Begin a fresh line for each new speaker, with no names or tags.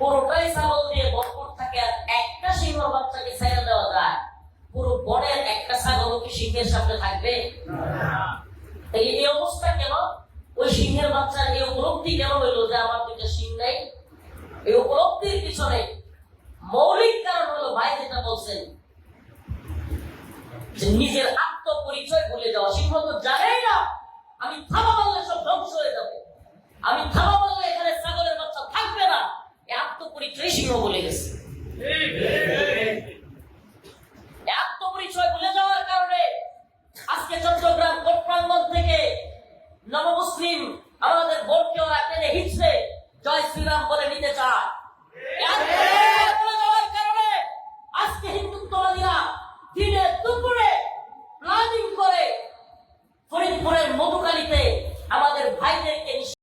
পুরোটাই ছাগল দিয়ে ভরপুর থাকে, আর একটা সিংহের বাচ্চাকে ছেড়ে দেওয়া যায়, পুরো বনের একটা ছাগল কি সিংহের সামনে থাকবে? এই অবস্থা কেন? ওই সিংহের বাচ্চার এই উপলব্ধি কেন হইলো যে আমার দুইটা সিং নেই? এই উপলব্ধির পিছনে মৌলিক কারণ হলো ভাই যেটা বলছেন যে নিজের আত্মপরিচয় ভুলে যাওয়া। সিংহ তো জানেই না আমি থাবা